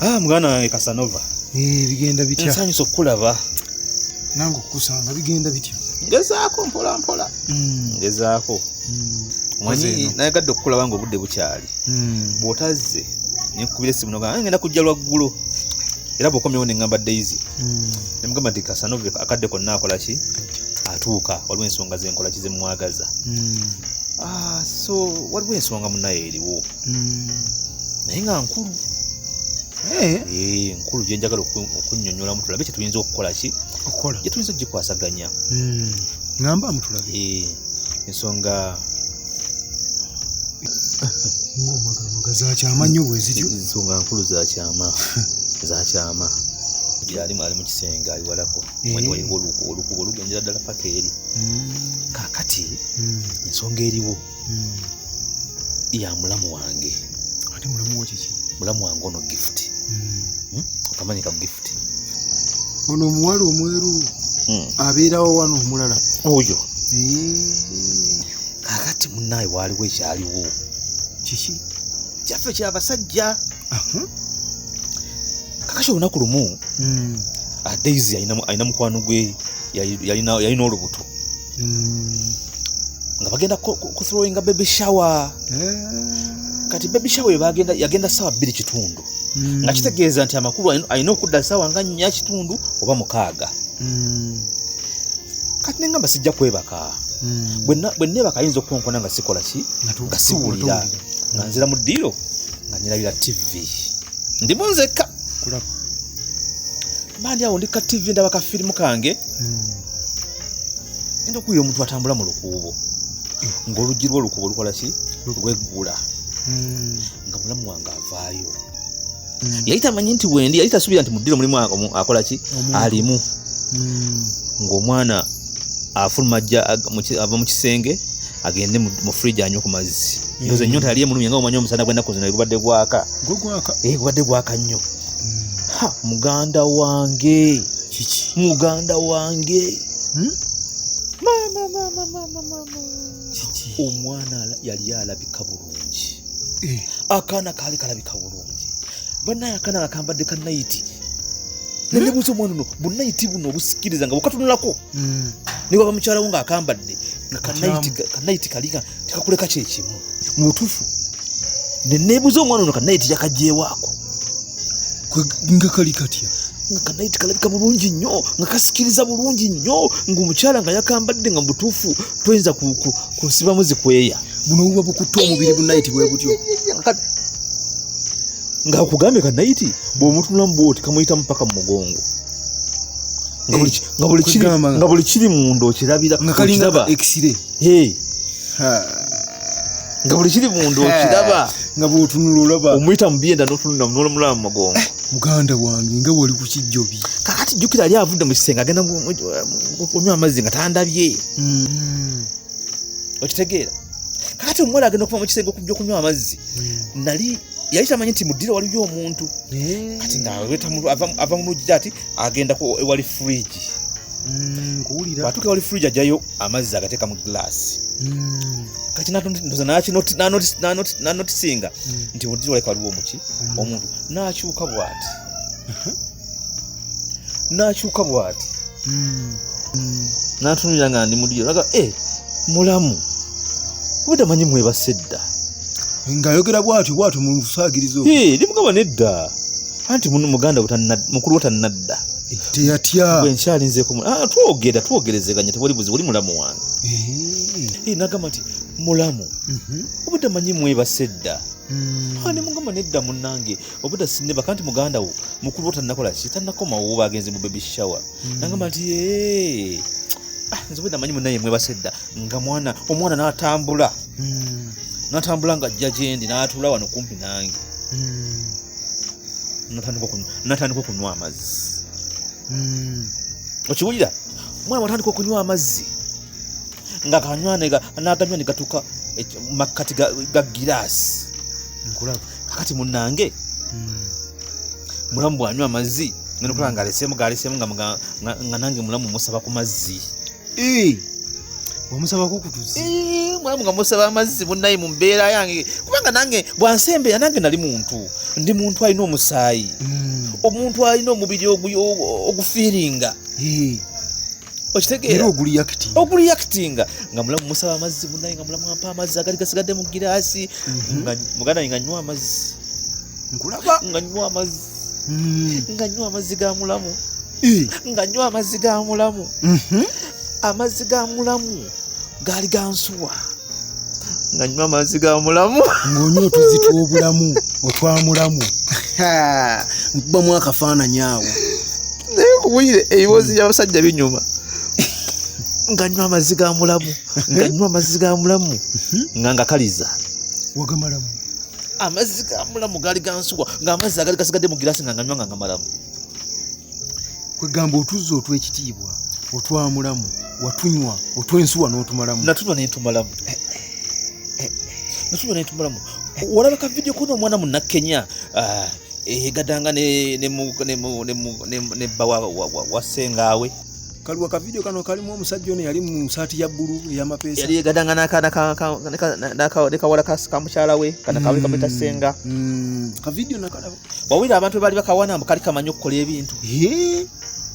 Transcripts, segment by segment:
Muganda wange Casanova. Bigenda bitya? Nsanyusa okulaba. Nange okusanga bigenda bitya? Ngezaako mpola. Ngezaako. Mwanyi nayagadde okukulaba nga obudde bukyali. Bw'otazze nekubira essimu noga ngenda kujja lwaggulu. Era bw'okomyewo ne ngamba Daisy. Ne mugamba nti Casanova akadde konna akola ki? Atuuka waliwo ensonga zenkola kize mwagaza. So waliwo ensonga munnaye eriwo. Naye nga nkulu. Nkulu gye njagala okunnyonnyola tulabe kye tuyinza okukola ki? Gye tuyinza ogikwasaganya. Ngamba mutulabe. Ensonga ng'omagaga zakyama nnyo bwe zityo. Ensonga nkulu zakyama. Ali mu kisenge aliwalako. Waliwo olukubo olugenjera ddala paka eri. Kaakati ensonga eriwo ya mulamu wange. Ate mulamu wo kiki? Mulamu wange ono Gift. Okamanyi ka Gift. Ono omuwala omweru abeerawo wano omulala. Oyo. Kaakati munnaye waaliwo ekyaliwo. Kiki? Kyaffe ky'abasajja. Kakasha olunaku lumu Daisy alina mukwano gwe yalina olubuto nga bagenda kuthrowinga baby shower. Kati baby shower yagenda sawa 2:00 nga kitegeeza nti amakulu alina okudda sawa nga 4:00 oba 6. Kati nengamba sijja kwebaka bwe neebaka ayinza okukonkona nga sikola ki nga siwulira nga nzira mu ddiiro nga nyirabira TV ndi munzekka. Bandi awo ndika TV ndaba ka firimu kange. Enda okuwira omuntu atambula mu lukuubo ng'oluggi lw'olukuubo lukola ki lweggula nga mulamu wange avaayo. Yali tamanyi nti wendi, yali tasuubira nti mu ddiiro mulimu akola ki alimu. Ng'omwana afuluma ava mu kisenge agende mu fridge anywe ku mazzi. Ndoze ennyonta yali emulumya nga omanyi omusana gw'ennaku zino gubadde gwaka. Gubadde gwaka nnyo. Muganda wange. Kiki? Muganda wange. Kiki? Omwana yali alabika bulungi. Akaana kaali kalabika bulungi. Bannaye akaana akambadde ka naiti. Nebuuza omwana ono bunaiti buno obusikiriza nga bukatunulako. Ne baba mukyala wo ng'akambadde nga kanaiti kaliga tekakuleka kyekimu. Mu butuufu nebuuza omwana ono kanaiti yakagyewaako. Nga kali katya? Nga kanaiti kalabika bulungi nnyo nga kasikiriza bulungi nnyo ng'omukyala nga yakambadde nga butuufu toyinza kusibamu zikweya. Buno buba bukutta omubiri bunaiti bwe butyo. Nga akugambye kanaiti bw'omutunulamu bw'oti kamuyitamu paka mu mugongo. Nga buli kiri munda okirabira. Nga kalinga X-ray. Nga buli kiri munda okiraba. Nga bw'otunula olaba. Omuyita mu byenda n'omulaba mu mugongo. Muganda wange nga wali ku kijjobi. Kakati jjukira ali avudde mu kisenge agenda kunywa amazzi nga tandabye. Okitegeera? Kakati omuwala agenda okuva mu kisenge okujja okunywa amazzi. Yali tamanyi nti mu ddiiro waliyo omuntu. Kati ava mu luggi ati agenda ewali fridge. Nkuwulira. Bw'atuuka ewali fridge ajjayo amazzi agateeka mu glaasi. Kati n'anotisinga nti mu ddiiro waleka waliwo omuntu n'akyuka bw'ati. N'atunulira nga ndi mu ddiiro naga mulamu obudde amanyi mwebase dda. Ng'ayogera bw'atyo mu lusaagirizo. Ndimugamba nedda. Anti muganda mukulu tannadda. Teyatya. Bwe nkyalinzeeko twogerezeganya tewali buzibu oli mulamu wange. Nagamba nti mulamu obudde amanyi mwebase dda. Ndimugamba nedda munnange obudde sinneba kanti muganda wo mukulu wo tannakola ki tannakomawo bagenze mu baby shower. Nagamba nti nze obudde amanyi munnaye mwebase dda nga omwana n'atambula nga ajja gyendi n'atuula wano kumpi nange. N'atandika okunywa amazzi. Okiwulira? Omwana watandika okunywa amazzi nga n'aganywa ne gatuuka mu makkati ga giraasi. Kakati munnange mulamu bw'anywa amazzi ngenda okulaba ng'aleseemu nga nange mulamu musaba ku mazzi. Wamusabako kutuzi. Mulamu nga musaba amazzi munnaye mu mbeera yange kubanga kubanga nange bwansembe nange nali muntu ndi muntu alina omusaayi omuntu alina omubiri ogufiiringa okitegeera oguliyakitinga nga mulamu musaba amazzi munaye nga mulamu ampa amazzi agali gasigadde mu giraasi muganda nga nywa amazzi nkulaba nga nywa amazzi nga nywa amazzi ga mulamu nga nywa amazzi ga mulamu amazzi ga mulamu gaali gansuwa nga nywa amazzi ga mulamu ng'onywa otuzzi tw'obulamu otwamulamu nkubamu akafaananyi awo naye nkubuyire ebiboozi by'abasajja binyuma nga nywa amazzi ga mulamu nga nywa amazzi ga mulamu nga ngakaliza wagamalamu amazzi ga mulamu gaali gansuwa ng'amazzi agali gasigadde mu giraasi nga nganywa nga ngamalamu kwegamba otuzzi otw'ekitiibwa otwamulamu watunywa otwensuwa n'otumalamu natunywa nentumalamu natunywa nentumalamu walaba ka vidiyo kuno omwana munnakenya egadanga ne bba wa sengaawe kaliwa ka vidiyo kano kalimu omusajja ono yali mu saati ya bbulu ey'amapeesa yali egadanga nekawala ka mukyala we kana kawali kamwita senga ka vidiyo nakalaba wawira abantu baali bakawana mbu kali kamanyi okukola ebintu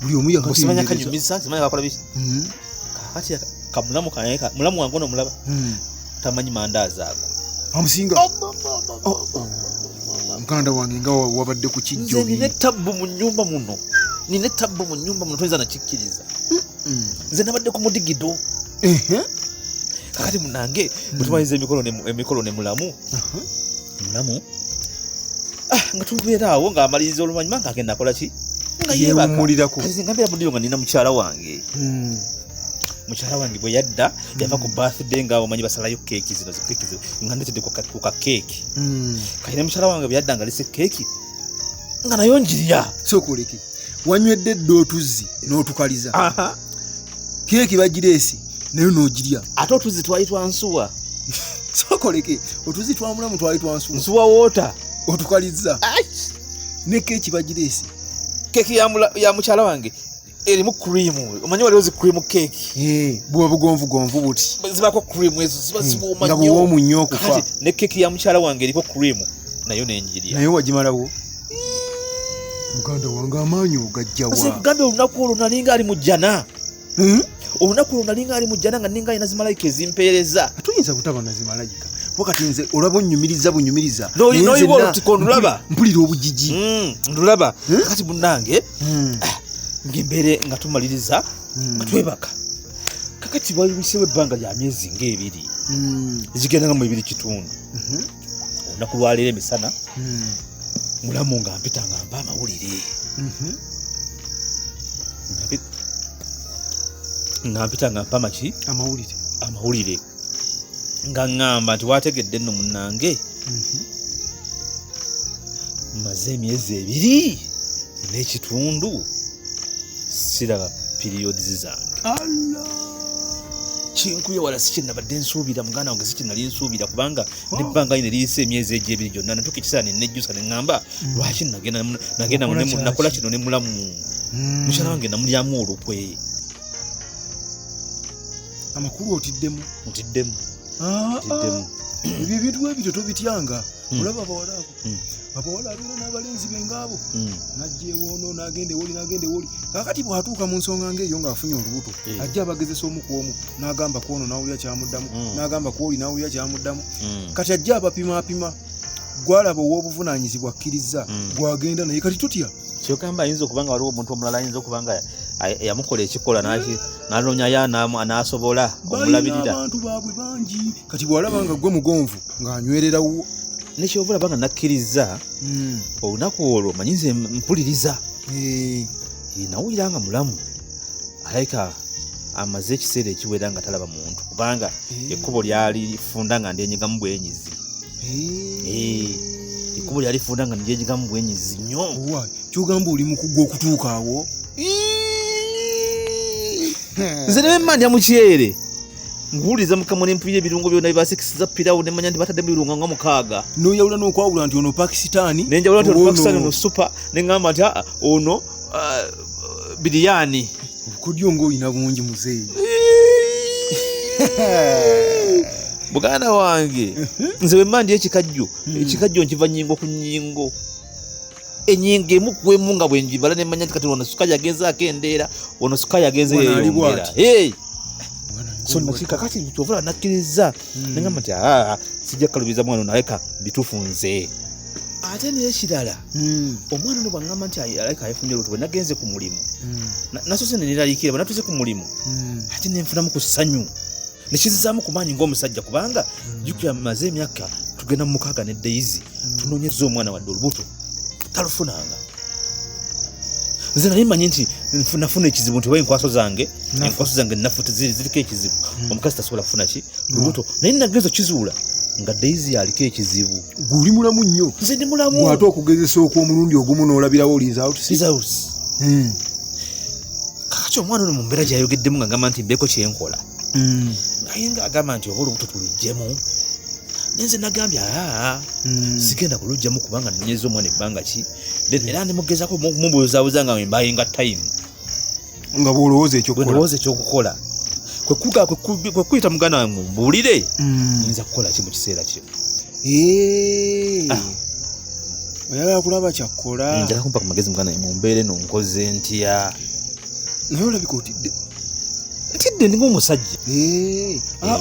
buli omu yaksimanya kanyumiza simanya kakola biki kakati kamulamu kanyeka mulamu wange ono mulaba tamanyi mandaazi ago amusinga mukanda wange nga wabadde ku kijjo nze nina ettabbu mu nnyumba muno toyinza nakikkiriza nze nabadde ku mudigido kakati munange bwetumaliza emikolo ne mulamu nga tubeera awo ng'amaliriza oluvanyuma ng'agenda akola ki nga yeewummulirako kati ngambira mudiyo nga nina mukyala wange bwe yadda yava ku birthday nga omanyi basalayo keeki zino nga ndetedde ku kakeeki kayina mukyala wange bwe yadda nga lese keeki nga nayo njirya sokoleke wanywedde dde otuzzi n'otukaliza keeki bagireesi nayo n'ogirya ate otuzzi twali twansuwa sokoleke otuzzi twamulamu twali twansuwa nsuwa woota otukaliza ne keeki bagireesi keeki ya mukyala wange erimu cream omanyi waliwo zi cream cake buba bugonvugonvu buti zibako cream ezo ziba zibuuma nga buwoomu nnyo okufa ne keeki ya mukyala wange eriko cream nayo nenjirya naye wagimalawo muganda wange amaanyi ogajjawa gambe olunaku olwo nalinga ali mu jjana nga ninga alina zimalayika ezimpeereza tuyinza butaba na zimalayika wakati nze olaba bunyumiriza noyiwa olutiko ndulaba mpulira obujiji ndulaba kati munnange ng'embeere nga tumaliriza nga twebaka kakati wayisewo ebbanga lya myezi ng'ebiri ezigenda nga mu 2 kitundu olunaku lwaleero emisana mulamu nga mpita nga mpa amawulire nga mpita nga mpa maki amawulire nga ŋŋamba nti wategedde nno munnange maze emyezi 2 n'ekitundu siraba periods zange kinkuye wala sikinabadde nsuubira muganda wange sikinali nsuubira kubanga nebbanga ine liyise emyezi egy'ebiri gyonna natuuka ekiseera nenejjusa neŋŋamba lwaki nagenda nakola kino ne mulamu mukyala wange namulyamu olukwe amakulu otiddemu ebyo ebintu ebyo tobityanga olaba abawala abawala abeera n'abalenzi be ngaabo najja ewoono n'agenda ewoli kakati bw'atuuka mu nsonga ng'eyo ng'afunye olubuto ajja abagezesa omu ku omu n'agamba ku ono n'awulira kyamuddamu n'agamba ku oli n'awulira kyamuddamu kati ajja abapimaapima gwalaba ow'obuvunaanyizibwa akkiriza gwagenda naye kati tutya kyogamba ayinza okuba nga waliwo omuntu omulala ayinza okuba nga yamukola ekikola n'anonyayo n'asobola omulabirira abantu baabwe bangi kati bw'alaba nga gwe mugonvu ng'anywererawo nekyovula banga nakkiriza olunaku olwo manyi nze mpuliriza nawulira nga mulamu alayika amaze ekiseera ekiwera nga talaba muntu kubanga ekkubo lyali lifunda nga ndyenyigamu bwenyizi ekkubo lyali lifunda nga ndyenyigamu bwenyizi nnyo kyogamba oli mukugwa okutuuka awo nze nebemmandya mukyere nguwuliriza mukamwa nempulira ebirungo byonna byebasikisiza pirawo nemanya nti batadde mu birungo nga 6 noyawula n'okwawula nti ono pakisitaani nenjawula nti ono pakisitaani ono supa neŋŋamba nti ono biriyani obukodyo ng'olina bungi muzeeyi Buganda wange nze wemmandi ekikajjo ekikajjo nkiva nnyingo ku nnyingo enyingo emu kwemu nga bwe njibala ne manya kati ono sukayi agenze akendeera ono sukayi agenze yeyongera so nakika kati kyovula nakkiriza nengamba nti sijja kalubiza mwana ono aleka bituufu nze ate n'ekirala omwana ono bwangamba nti aleka ayefunye olubuto bwe nagenze ku mulimu nasose neneralikira bwe natuze ku mulimu ate nenfunamu ku ssanyu nekizizaamu ku maanyi ng'omusajja kubanga jjukira maze emyaka tugenda mu 6 ne Daisy tunoonyeza omwana wadde olubuto talufunanga nze nali mmanyi nti nafuna ekizibu nti oba enkwaso zange nafuta ziriko ekizibu omukazi tasobola kufuna ki lubuto naye nagenza kizuula nga Daisy aliko ekizibu guli mulamu nnyo nze ndi mulamu ate okugezesa okw'omulundi ogumu n'olabirawo oliza out kakati omwana ono mu mbeera gyayogeddemu nga gamba nti mbeeko kyenkola naye ng'agamba nti oba olubuto tulugjemu nenze nagambye sigenda kulugjamu kubanga nonyeza omwana ebbanga ki era nemugezaako mubuzaabuza nga mbayinga time nga bwolowooza ekyokukola kwe kuyita muganda wange mbuulire nyinza kukola ki mu kiseera kyo oyagala kulaba kyakkola njala kumpa ku magezi muganda wange mumbeere eno nkoze ntya naye olabika otidde ntidde ndi ng'omusajja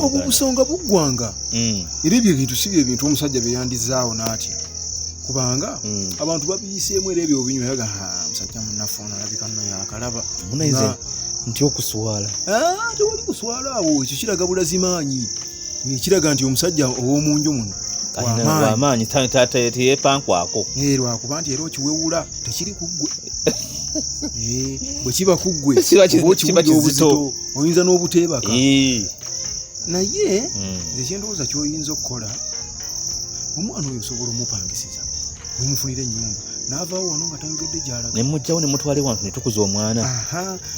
obwo busonga buggwanga era ebyo ebintu si byebintu omusajja byeyandizaawo n'atya kubanga abantu babiyiseemu era ebyo obinywayaga musajja munafuuna alabika nno yakalaba munaize nti okuswala tewali kuswala awo ekyo kiraga bulazimaanyi kiraga nti omusajja ow'omunju muno wamaanyi teyepankwako lwakuba nti era okiwewula tekiri ku ggwe bwe kiba ku ggwe kiba kizito oyinza n'obuteebaka naye nze kyendowooza ky'oyinza okukola omwana oyo osobola omupangisiza nomufunira ennyumba n'avaawo wano nga tayogedde gy'alaga nemujjawo nemutwale wantu netukuza omwana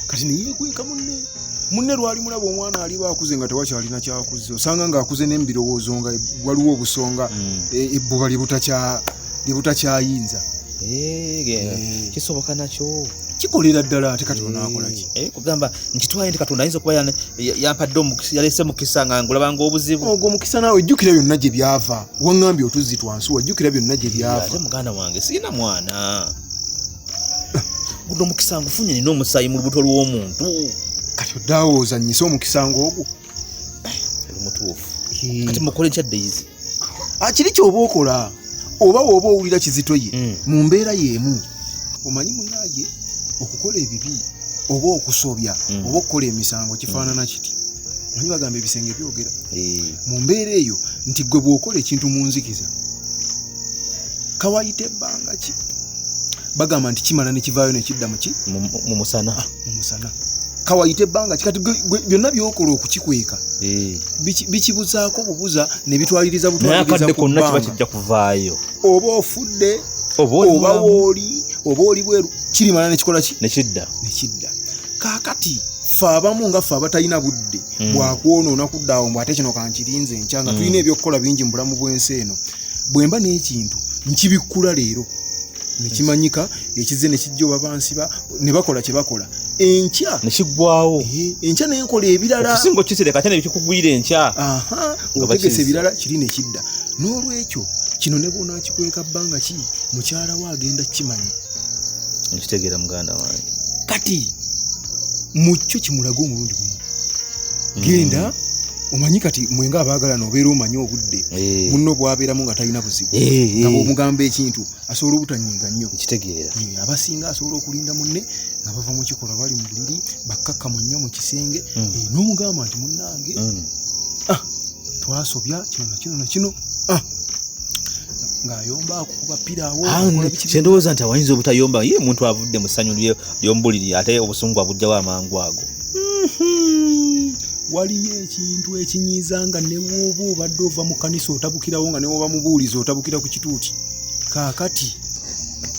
kati neyeekweka munne lwali mulaba omwana ali baakuze nga tewakyalina kyakuze osanga ng'akuze n'embirowoozo nga waliwo obusonga ebbuba lye butakyayinza kisoboka nakyo kikolera ddala ate kati onaakolaki kugamba nkitwaye nti katonda ayinza okuba yampadde yalese mukisa nga ngulaba ng'obuzibu ogwo mukisa naawe jjukira byonna gye byava waŋŋambye otuzzi twansuwa jjukira byonna gye byava ate muganda wange sirina mwana guno omukisa ngufunye nina omusaayi mu lubuto lw'omuntu kati oddawooza nnyise omukisa ng'ogwo mutuufu kati mukole nkya Daisy kiri ky'oba okola oba woba owulira kizito ye mu mbeera y'emu omanyi munaye okukola ebibi oba okusobya oba okukola emisango kifaanana kiti manyi bagamba ebisenge byogera mu mbeera eyo nti gwe bw'okola ekintu mu nzikiza kawayita ebbanga ki bagamba nti kimala ne kivaayo ne kidda mu musana kawayita ebbanga ki kati byonna by'okola okukikweka bikibuzaako bubuza ne bitwaliriza butwaliriza ku bbanga kiba kijja kuvaayo oba ofudde oba wooli oba oli bweru kirimala nekikola ki nekidda kaakati ffe abamu nga ffe abatalina budde bwakwonoona kuddaawo mbw ate kino kankirinze enkya nga tulina ebyokukola bingi mu bulamu bw'ensi eno bwe mba n'ekintu nkibikkula leero nekimanyika ekize nekijja oba bansiba ne bakola kye bakola enkya nekiggwawo enkya nenkola ebirala okusinga okisireka ate nebikikugwira enkya otegesa ebirala kiri nekidda n'olwekyo kino ne bwonaakikweka bbanga ki mukyala we agenda kimanya nkitegeera muganda wange kati mukyo kimulaga omulundi gumu genda omanyi kati mwenga abaagalana obeera omanyi obudde munno bwabeeramu nga talina buzibu nga bw'omugamba ekintu asobola obutanyiiga nnyo nkitegeera abasinga asobola okulinda munne nga bava mu kikola bali mu buliri bakkakkamu nnyo mu kisenge n'omugamba nti munnange twasobya kino nakino ng'ayomba akukuba piraawo kyendowooza nti awayinza obutayomba ye omuntu avudde mu ssanyu ly'omubuliri ate obusungu abugjawo amangu ago waliyo ekintu ekinyiiza nga ne wooba obadde ova mu kanisa otabukirawo nga ne wooba mubuulizi otabukira ku kituuti kaakati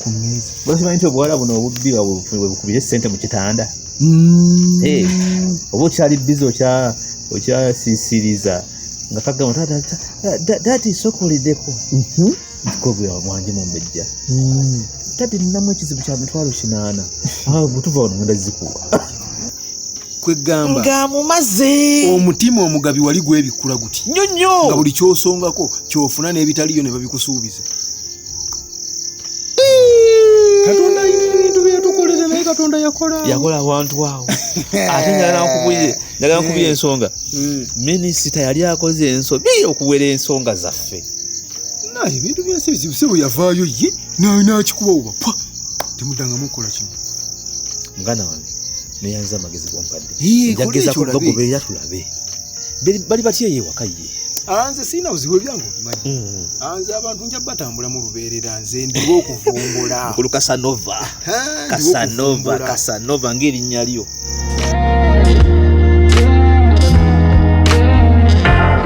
ku mmeeza basimanyi nti obuwala buno obubbi bwe bukubire ssente mu kitanda oba okyali bizi okyasiisiriza nga kagamba dati sokoliddeko ntikogera mwanje mumbejja dati ninamu ekizibu kya mitwalo 80 bwetuva wano ngenda zikuwa kwegamba ng'amumaze omutima omugabi wali gwebikula guti nnyonnyo nga buli kyosongako kyofuna n'ebitaliyo ne babikusuubiza. Katonda alina ebintu byatukolera naye Katonda yakola awantu awo ate njagala nkubira ensonga minisita yali akoze ensobi okuwera ensonga zaffe naye ebintu byensi bizibu se bwe yavaayo ye nakikuba oba pa temuddangamu okukola kino muganda wange neyanza amagezi gompadde njageza kubagoberera tulabe bali batya ewaka ye anze sina buzibu ebyange obimanyi anze abantu nja batambula mu lubeerera nze ndiba okuvumbula nkulu Casanova ng'erinnya lyo